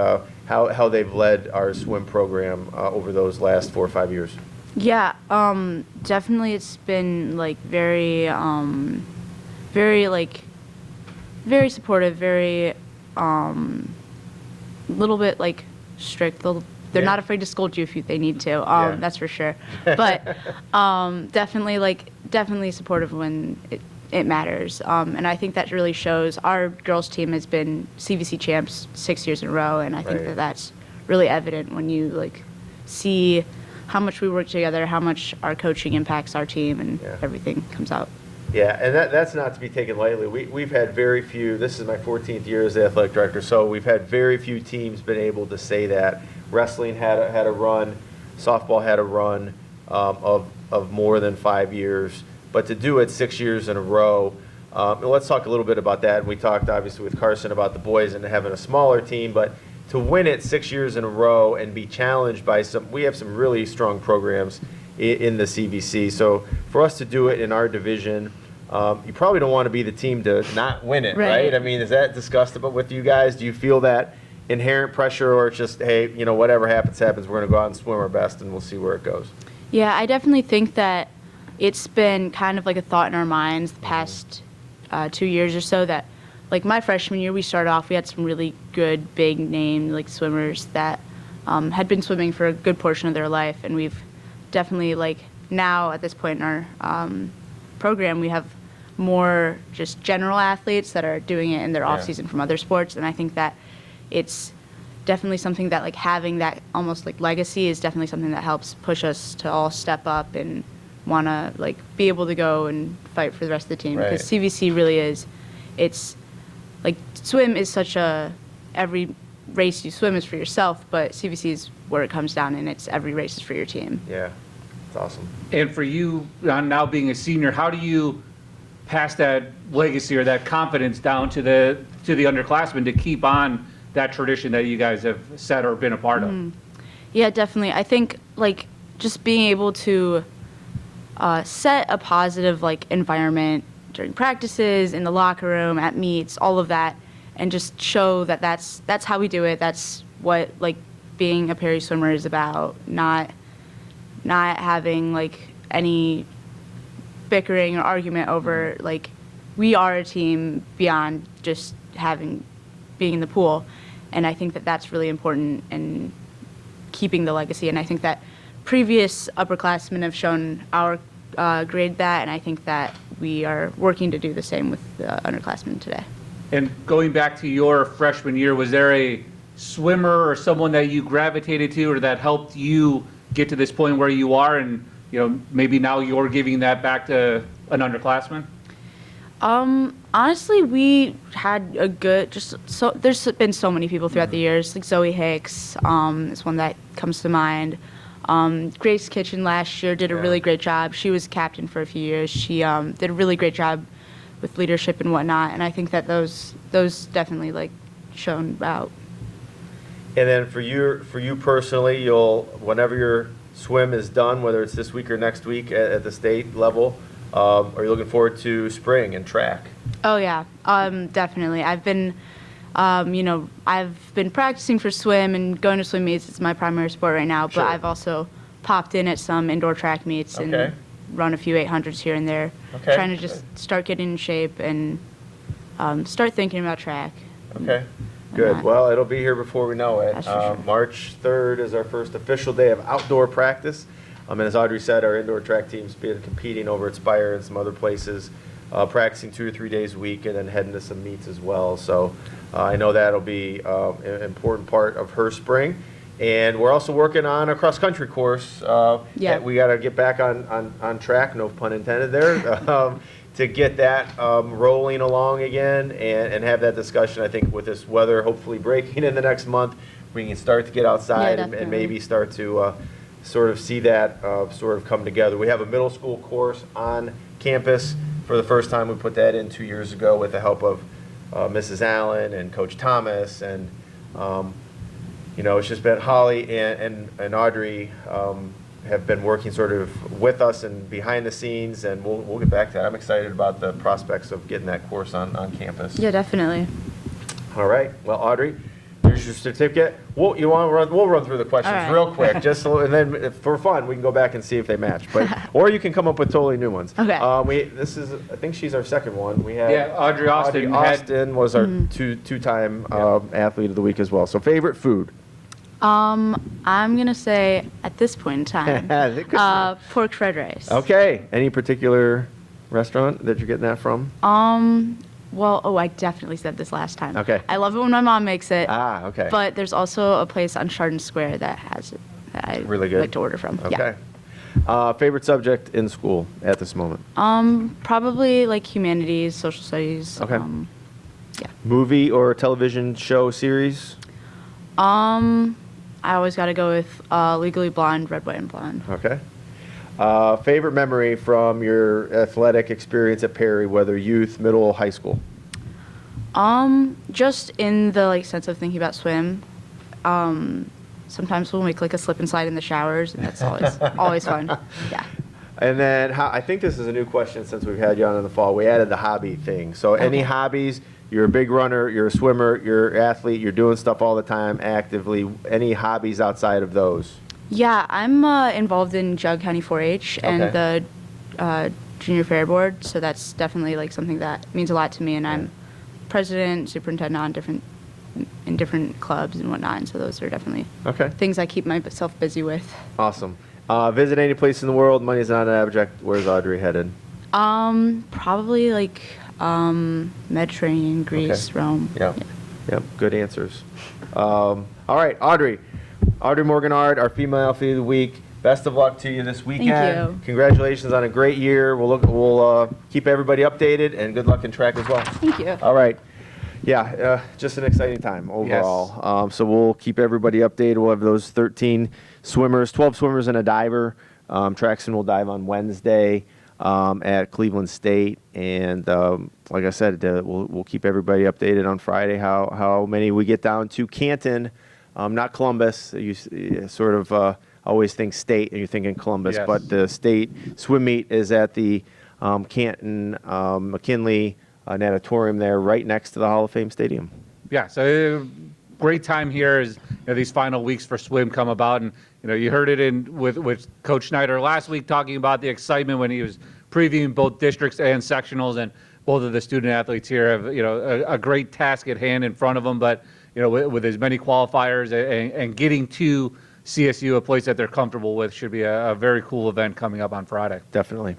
how they've led our swim program over those last 4 or 5 years? Yeah, definitely it's been like very supportive, very little bit like strict. They're Yeah. not afraid to scold you if they need to. Yeah. That's for sure. But definitely supportive when it matters. And I think that really shows. Our girls team has been CVC champs 6 years in a row, and I think Right. that's really evident when you like see how much we work together, how much our coaching impacts our team, and Yeah. everything comes out. Yeah, and that's not to be taken lightly. We've had very few, this is my 14th year as the athletic director, so we've had very few teams been able to say that. Wrestling had a run, softball had a run of more than 5 years, but to do it 6 years in a row, and let's talk a little bit about that. We talked obviously with Carson about the boys and having a smaller team, but to win it 6 years in a row and be challenged by we have some really strong programs in the CVC. So for us to do it in our division, you probably don't want to be the team to not win it, right? Right. I mean, is that discussable with you guys? Do you feel that inherent pressure, or it's just, hey, whatever happens, happens. We're going to go out and swim our best, and we'll see where it goes? Yeah, I definitely think that it's been kind of like a thought in our minds the past 2 years or so that, like my freshman year, we started off, we had some really good, big name like swimmers that had been swimming for a good portion of their life, and we've definitely like now at this point in our program, we have more just general athletes that are doing it in their off season from other sports, and I think that it's definitely something that like having that almost like legacy is definitely something that helps push us to all step up and want to like be able to go and fight for the rest of the team, Right. because CVC really is, it's like swim is such every race you swim is for yourself, but CVC is where it comes down, and it's every race is for your team. Yeah, it's awesome. And for you, now being a senior, how do you pass that legacy or that confidence down to the underclassmen to keep on that tradition that you guys have set or been a part of? Yeah, definitely. I think like just being able to set a positive like environment during practices, in the locker room, at meets, all of that, and just show that that's how we do it. That's what like being a Perry swimmer is about. Not having like any bickering or argument over like we are a team beyond just being in the pool, and I think that that's really important in keeping the legacy. And I think that previous upperclassmen have shown our grade that, and I think that we are working to do the same with the underclassmen today. And going back to your freshman year, was there a swimmer or someone that you gravitated to or that helped you get to this point where you are, and maybe now you're giving that back to an underclassman? Honestly, we had a good, there's been so many people throughout the years, like Zoe Hicks is one that comes to mind. Grace Kitchen last year did a really great job. She was captain for a few years. She did a really great job with leadership and whatnot. And I think that those definitely like shown out. And then for you personally, whenever your swim is done, whether it's this week or next week at the state level, are you looking forward to spring and track? Oh yeah, definitely. I've been practicing for swim and going to swim meets. It's my primary sport right now, Sure. but I've also popped in at some indoor track meets Okay. and run a few 800s here and there. Okay. Trying to just start getting in shape and start thinking about track. Okay, good. not. Well, it'll be here before we know it. That's for sure. March 3rd is our first official day of outdoor practice. And as Audrey said, our indoor track team's been competing over at Spire and some other places, practicing 2 or 3 days a week and then heading to some meets as well. So I know that'll be an important part of her spring. And we're also working on a cross-country course. Yeah. We got to get back on track, no pun intended there, to get that rolling along again and have that discussion. I think with this weather hopefully breaking in the next month, we can start to get outside and definitely. maybe start to sort of see that sort of come together. We have a middle school course on campus. For the first time, we put that in 2 years ago with the help of Mrs. Allen and Coach Thomas. And, it's just been Holly and Audrey have been working sort of with us and behind the scenes, and we'll get back to that. I'm excited about the prospects of getting that course on campus. Yeah, definitely. All right. Well, Audrey, here's your certificate. We'll run through the questions All right. real quick, and then for fun, we can go back and see if they match. Or you can come up with totally new ones. Okay. I think she's our second one. We had Yeah, Audrey Austin Austin was our two-time athlete of the week as well. So favorite food. I'm gonna say at this point in time, pork fried rice. Okay. Any particular restaurant that you're getting that from? I definitely said this last time. Okay. I love it when my mom makes it. Okay. But there's also a place on Chardon Square that has it that I Really good? like to order from. Okay. Favorite subject in school at this moment? Yeah. Probably like humanities, social studies. Okay. Movie or television show series? I always got to go with Legally Blonde, Red, White, and Blonde. Okay. Favorite memory from your athletic experience at Perry, whether youth, middle, high school? Just in the sense of thinking about swim. Sometimes we'll make a slip and slide in the showers, and that's always fun. Yeah. And then I think this is a new question since we've had you on in the fall. We added the hobby thing. So any hobbies? You're a big runner, you're a swimmer, you're an athlete, you're doing stuff all the time actively. Any hobbies outside of those? Yeah, I'm involved in Jug County 4-H and the Junior Fair Board, so that's definitely something that means a lot to me. And I'm president, superintendent in different clubs and whatnot, and so those are definitely things I keep myself busy with. Awesome. Visit any place in the world, money's not an object. Where's Audrey headed? Probably Mediterranean, Greece, Rome. Yeah. Yep. Good answers. All right, Audrey Morganard, our female athlete of the week. Best of luck to you this weekend. Thank you. Congratulations on a great year. We'll keep everybody updated, and good luck in track as well. Thank you. All right. Yeah, just an exciting time overall. So we'll keep everybody updated. We'll have those 13 swimmers, 12 swimmers and a diver. Traxton will dive on Wednesday at Cleveland State. And like I said, we'll keep everybody updated on Friday how many we get down to Canton, not Columbus. You sort of always think state and you're thinking Columbus, Yes. but the state swim meet is at the Canton McKinley natatorium there right next to the Hall of Fame Stadium. Yeah, so great time here as these final weeks for swim come about, and you heard it with Coach Schneider last week talking about the excitement when he was previewing both districts and sectionals, and both of the student athletes here have a great task at hand in front of them, but with as many qualifiers and getting to CSU, a place that they're comfortable with, should be a very cool event coming up on Friday. Definitely.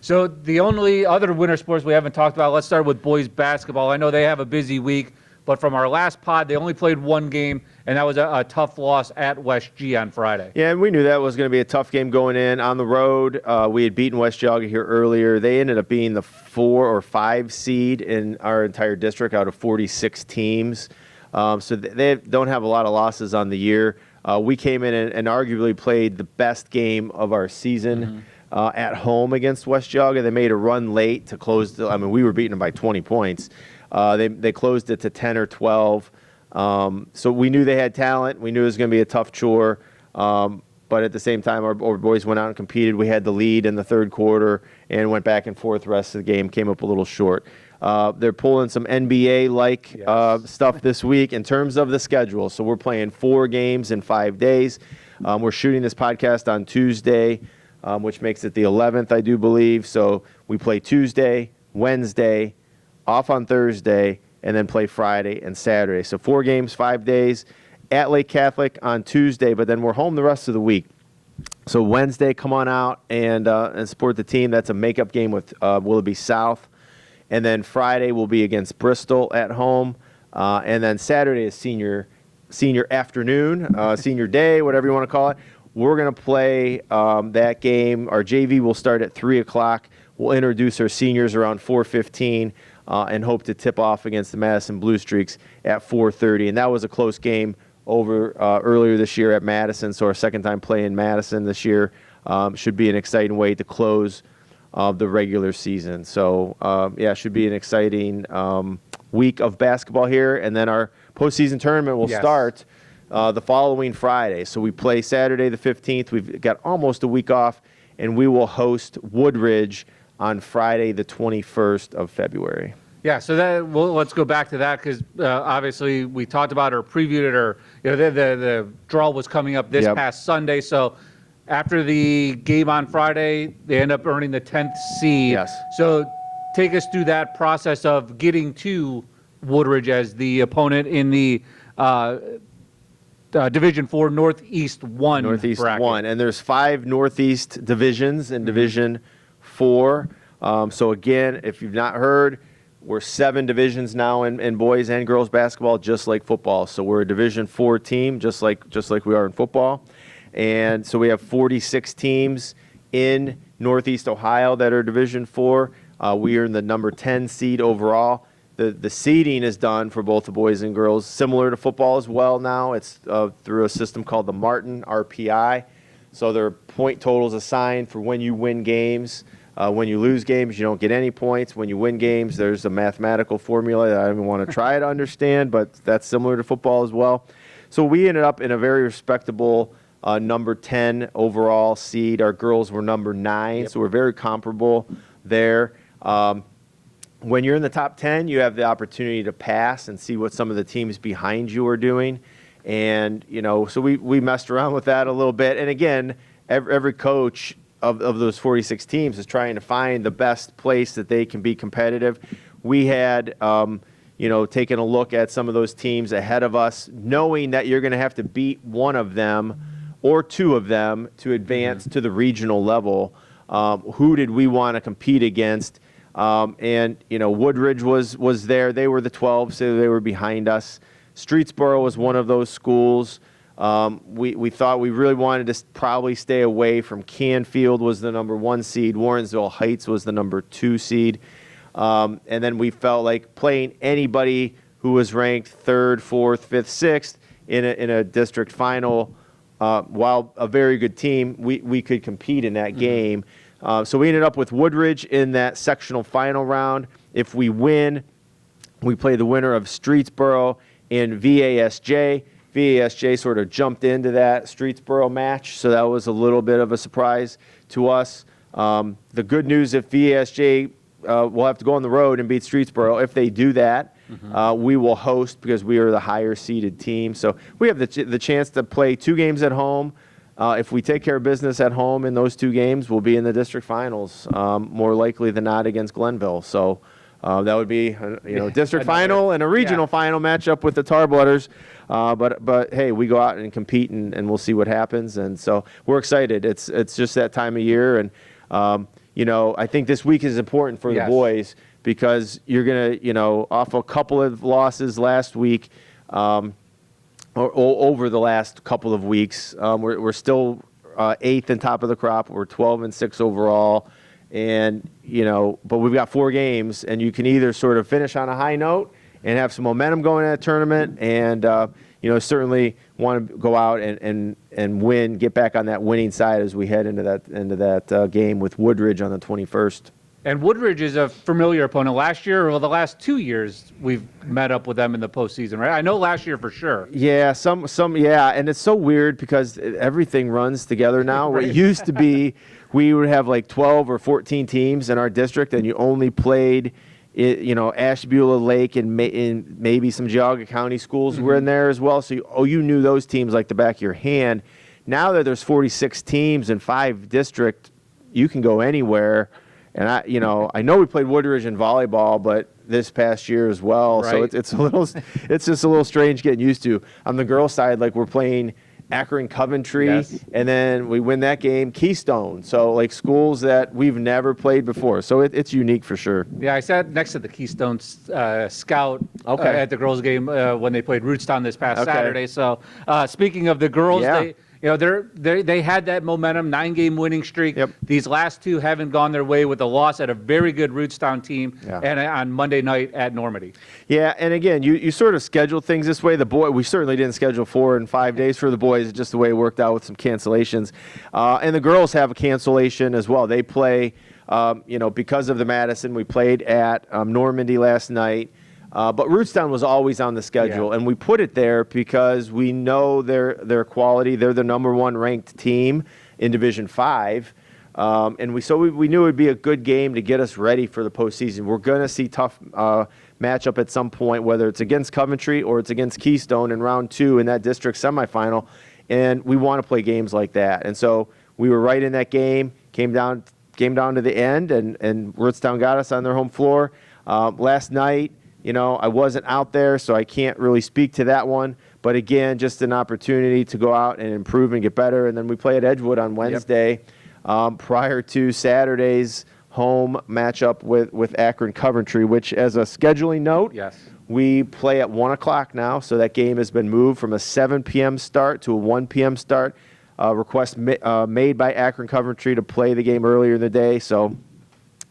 So the only other winter sports we haven't talked about, let's start with boys basketball. I know they have a busy week, but from our last pod, they only played one game, and that was a tough loss at West G on Friday. Yeah, and we knew that was going to be a tough game going in. On the road, we had beaten West Geauga here earlier. They ended up being the 4 or 5 seed in our entire district out of 46 teams. So they don't have a lot of losses on the year. We came in and arguably played the best game of our season. at home against West Geauga. They made a run late to close. We were beating them by 20 points. They closed it to 10 or 12. So we knew they had talent. We knew it was going to be a tough chore. But at the same time, our boys went out and competed. We had the lead in the third quarter and went back and forth the rest of the game, came up a little short. They're pulling some NBA-like stuff this week in terms of the schedule. So we're playing 4 games in 5 days. We're shooting this podcast on Tuesday, which makes it the 11th, I do believe. So we play Tuesday, Wednesday, off on Thursday, and then play Friday and Saturday. So 4 games, 5 days at Lake Catholic on Tuesday, but then we're home the rest of the week. So Wednesday, come on out and support the team. That's a makeup game with Willoughby South. And then Friday will be against Bristol at home. And then Saturday is senior afternoon, senior day, whatever you want to call it. We're going to play that game. Our JV will start at 3 o'clock. We'll introduce our seniors around 4:15 and hope to tip off against the Madison Blue Streaks at 4:30. And that was a close game over earlier this year at Madison. So our second time playing Madison this year should be an exciting way to close the regular season. So, it should be an exciting week of basketball here. And then our postseason tournament will start the following Friday. So we play Saturday the 15th. We've got almost a week off, and we will host Woodridge on Friday the 21st of February. Yeah, so let's go back to that because obviously we talked about or previewed it, or the draw was coming up this past Sunday. So after the game on Friday, they end up earning the 10th seed. Yes. So take us through that process of getting to Woodridge as the opponent in the Division 4 Northeast 1 Northeast bracket. 1. And there's 5 Northeast divisions in Division 4. So again, if you've not heard, we're 7 divisions now in boys and girls basketball, just like football. So we're a Division 4 team, just like we are in football. And so we have 46 teams in Northeast Ohio that are Division 4. We are in the number 10 seed overall. The seeding is done for both the boys and girls, similar to football as well now. It's through a system called the Martin RPI. So there are point totals assigned for when you win games. When you lose games, you don't get any points. When you win games, there's a mathematical formula that I don't even want to try to understand, but that's similar to football as well. So we ended up in a very respectable number 10 overall seed. Our girls were number 9, so we're very comparable there. When you're in the top 10, you have the opportunity to pass and see what some of the teams behind you are doing. And, so we messed around with that a little bit. And again, every coach of those 46 teams is trying to find the best place that they can be competitive. We had, taken a look at some of those teams ahead of us, knowing that you're going to have to beat one of them or 2 of them to advance to the regional level. Who did we want to compete against? Woodridge was there. They were the 12, so they were behind us. Streetsboro was one of those schools. We thought we really wanted to probably stay away from Canfield was the number 1 seed. Warrensville Heights was the number 2 seed. And then we felt like playing anybody who was ranked 3rd, 4th, 5th, 6th in a district final, while a very good team, we could compete in that game. So we ended up with Woodridge in that sectional final round. If we win, we play the winner of Streetsboro and VASJ. VASJ sort of jumped into that Streetsboro match, so that was a little bit of a surprise to us. The good news, if VASJ will have to go on the road and beat Streetsboro. If they do that, we will host because we are the higher seeded team. So we have the chance to play 2 games at home. If we take care of business at home in those 2 games, we'll be in the district finals, more likely than not against Glenville. So that would be district final and a regional final matchup with the Tarblooders. But hey, we go out and compete and we'll see what happens. And so we're excited. It's just that time of year. And, I think this week is important for the boys because you're going to, off a couple of losses last week, or over the last couple of weeks, we're still 8th and top of the crop. We're 12-6 overall. And, but we've got 4 games, and you can either sort of finish on a high note and have some momentum going in that tournament, and certainly want to go out and win, get back on that winning side as we head into that game with Woodridge on the 21st. And Woodridge is a familiar opponent. Last year, well, the last 2 years, we've met up with them in the postseason, right? I know last year for sure. Yeah, yeah, and it's so weird because everything runs together now. Right. It used to be we would have like 12 or 14 teams in our district, and you only played, Ashtabula Lake and maybe some Geauga County schools were in there as well. So you knew those teams like the back of your hand. Now that there's 46 teams in 5 districts, you can go anywhere. And I know we played Woodridge in volleyball, but this past year as well. Right. So it's just a little strange getting used to. On the girls' side, like we're playing Akron Coventry, Yes. and then we win that game, Keystone. So like schools that we've never played before. So it's unique for sure. Yeah, I sat next to the Keystone Scout Okay. at the girls' game when they played Rootstown this past Okay. Saturday. So speaking of the girls, Yeah. they had that momentum, 9-game winning streak. Yep. These last 2 haven't gone their way with a loss at a very good Rootstown team Yeah. and on Monday night at Normandy. Yeah, and again, you sort of schedule things this way. We certainly didn't schedule 4 and 5 days for the boys. It's just the way it worked out with some cancellations. And the girls have a cancellation as well. They play, because of the Madison, we played at Normandy last night. But Rootstown was always on the schedule, Yeah. and we put it there because we know their quality. They're the number 1 ranked team in Division 5. And we knew it would be a good game to get us ready for the postseason. We're going to see tough matchup at some point, whether it's against Coventry or it's against Keystone in round 2 in that district semifinal. And we want to play games like that. And so we were right in that game, came down to the end, and Rootstown got us on their home floor. Last night, I wasn't out there, so I can't really speak to that one. But again, just an opportunity to go out and improve and get better. And then we play at Edgewood on Wednesday, prior to Saturday's home matchup with Akron Coventry, which, as a scheduling note, Yes. we play at 1 o'clock now. So that game has been moved from a 7 p.m. start to a 1 p.m. start. Request made by Akron Coventry to play the game earlier in the day. So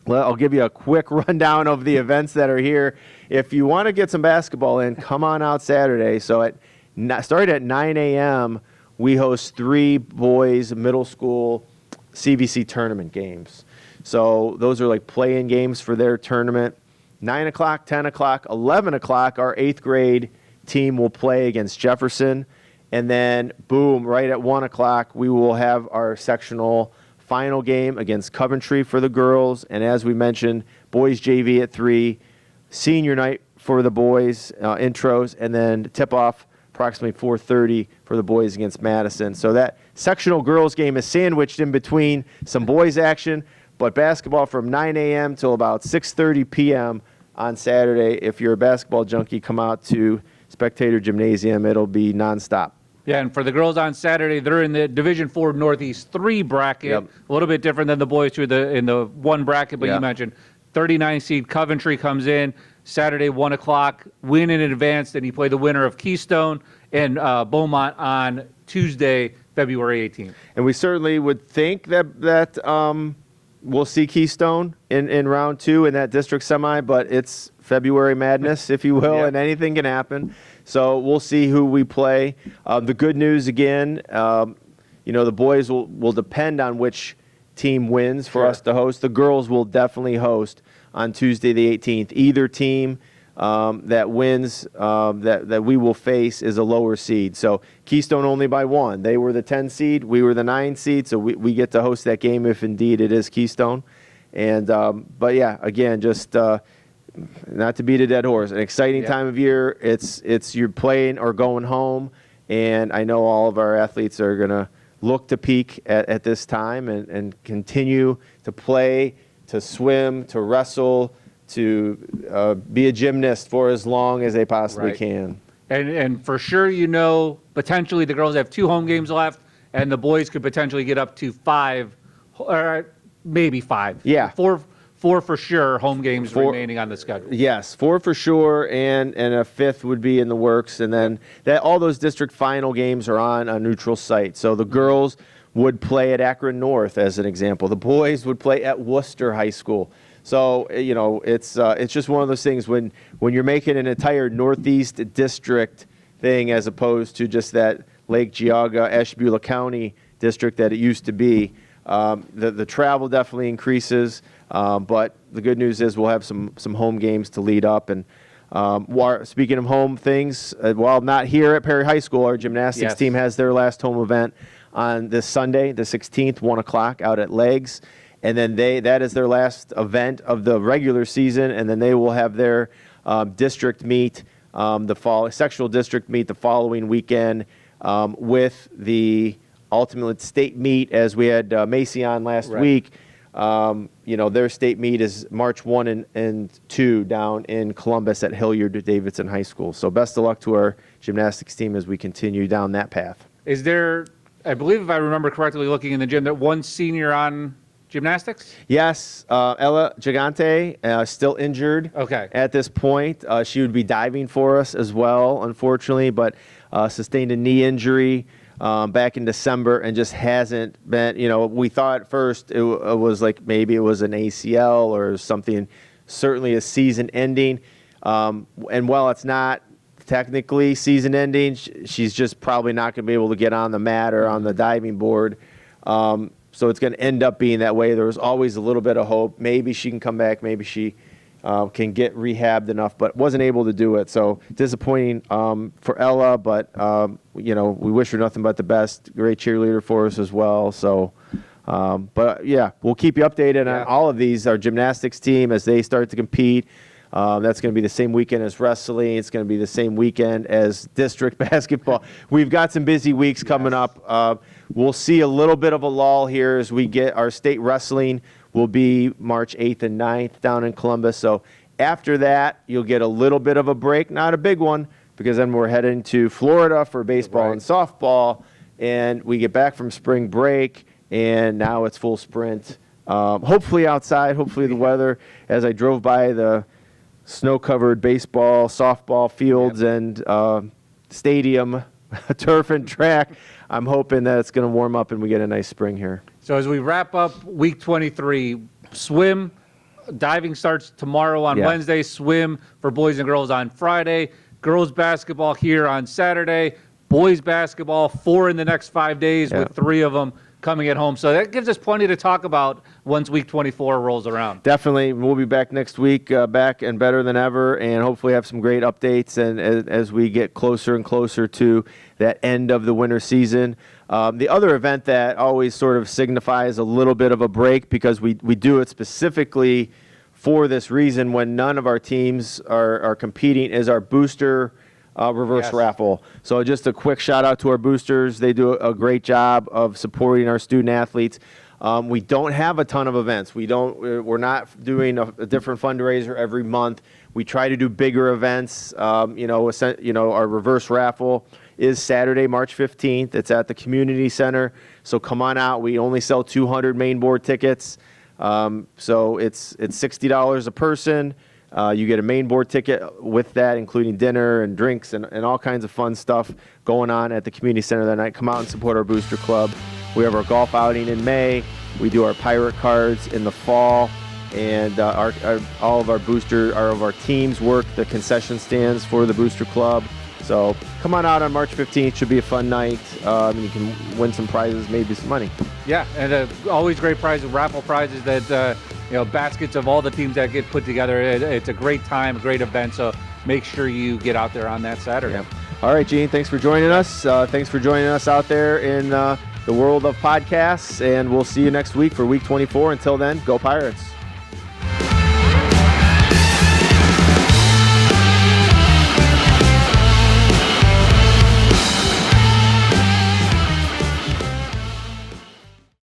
I'll give you a quick rundown of the events that are here. If you want to get some basketball in, come on out Saturday. So starting at 9 a.m., we host 3 boys middle school CVC tournament games. So those are like play-in games for their tournament. 9 o'clock, 10 o'clock, 11 o'clock, our 8th grade team will play against Jefferson. And then, boom, right at 1 o'clock, we will have our sectional final game against Coventry for the girls, and as we mentioned, boys JV at 3, senior night for the boys, intros, and then tip-off approximately 4:30 for the boys against Madison. So that sectional girls game is sandwiched in between some boys action, but basketball from 9 a.m. till about 6:30 p.m. on Saturday. If you're a basketball junkie, come out to Spectator Gymnasium. It'll be nonstop. Yeah, and for the girls on Saturday, they're in the Division 4 Northeast 3 bracket. Yep. A little bit different than the boys who are in the 1 bracket, but Yeah. you mentioned 39 seed Coventry comes in Saturday, 1 o'clock, win in advance. Then you play the winner of Keystone and Beaumont on Tuesday, February 18th. And we certainly would think that we'll see Keystone in round 2 in that district semi, but it's February madness, if you will, Yeah. and anything can happen. So we'll see who we play. The good news, again, the boys will depend on which team wins for Sure. us to host. The girls will definitely host on Tuesday the 18th. Either team that wins that we will face is a lower seed. So Keystone only by 1. They were the 10 seed. We were the 9 seed. So we get to host that game if indeed it is Keystone. And but yeah, again, just not to beat a dead horse, an exciting Yeah. time of year. It's you're playing or going home, and I know all of our athletes are gonna look to peak at this time and continue to play, to swim, to wrestle, to be a gymnast for as long as they possibly Right. can. And for sure, potentially the girls have 2 home games left, and the boys could potentially get up to 5, or maybe 5. Yeah. 4 for sure home games 4 remaining on the schedule. Yes, 4 for sure, and a 5th would be in the works. And then all those district final games are on a neutral site. So the girls would play at Akron North, as an example. The boys would play at Worcester High School. So it's just one of those things when you're making an entire Northeast district thing as opposed to just that Lake Geauga, Ashtabula County district that it used to be. The travel definitely increases, but the good news is we'll have some home games to lead up. And speaking of home things, while not here at Perry High School, our gymnastics Yes. team has their last home event on this Sunday, the 16th, 1 o'clock out at Legs. And then that is their last event of the regular season, and then they will have their district meet, sectional district meet the following weekend with the ultimate state meet, as we had Macy on last Right. week. Their state meet is March 1 and 2 down in Columbus at Hilliard-Davidson High School. So best of luck to our gymnastics team as we continue down that path. Is there, I believe if I remember correctly looking in the gym, that one senior on gymnastics? Yes, Ella Gigante, still injured Okay. at this point. She would be diving for us as well, unfortunately, but sustained a knee injury back in December and just hasn't been, we thought at first it was like maybe it was an ACL or something, certainly a season ending. And while it's not technically season ending, she's just probably not going to be able to get on the mat or on the diving board. So it's going to end up being that way. There was always a little bit of hope. Maybe she can come back. Maybe she can get rehabbed enough, but wasn't able to do it. So disappointing for Ella, but we wish her nothing but the best. Great cheerleader for us as well. So, but yeah, we'll keep you updated Yeah. on all of these. Our gymnastics team as they start to compete. That's going to be the same weekend as wrestling. It's going to be the same weekend as district basketball. We've got some busy weeks coming up. We'll see a little bit of a lull here as we get our state wrestling will be March 8th and 9th down in Columbus. So after that, you'll get a little bit of a break, not a big one, because then we're heading to Florida for baseball and softball, and we get back from spring break, and now it's full sprint. Hopefully outside, hopefully the weather, as I drove by the snow-covered baseball, softball fields and stadium, turf and track, I'm hoping that it's going to warm up and we get a nice spring here. So as we wrap up week 23, swim, diving starts tomorrow on Yeah. Wednesday, swim for boys and girls on Friday, girls basketball here on Saturday, boys basketball 4 in the next 5 days Yeah. with 3 of them coming at home. So that gives us plenty to talk about once week 24 rolls around. Definitely, we'll be back next week, back and better than ever, and hopefully have some great updates. And as we get closer and closer to that end of the winter season, the other event that always sort of signifies a little bit of a break, because we do it specifically for this reason when none of our teams are competing, is our booster reverse Yes. raffle. So just a quick shout out to our boosters. They do a great job of supporting our student athletes. We don't have a ton of events. We're not doing a different fundraiser every month. We try to do bigger events. Our reverse raffle is Saturday, March 15th. It's at the community center. So come on out. We only sell 200 main board tickets. So it's $60 a person. You get a main board ticket with that, including dinner and drinks and all kinds of fun stuff going on at the community center that night. Come out and support our booster club. We have our golf outing in May. We do our pirate cards in the fall. And all of our teams work the concession stands for the booster club. So come on out on March 15th. Should be a fun night. You can win some prizes, maybe some money. Yeah, and always great prizes, raffle prizes that, baskets of all the teams that get put together. It's a great time, a great event, so make sure you get out there on that Saturday. Yeah. All right, Gene, thanks for joining us. Thanks for joining us out there in the world of podcasts, and we'll see you next week for week 24. Until then, go Pirates.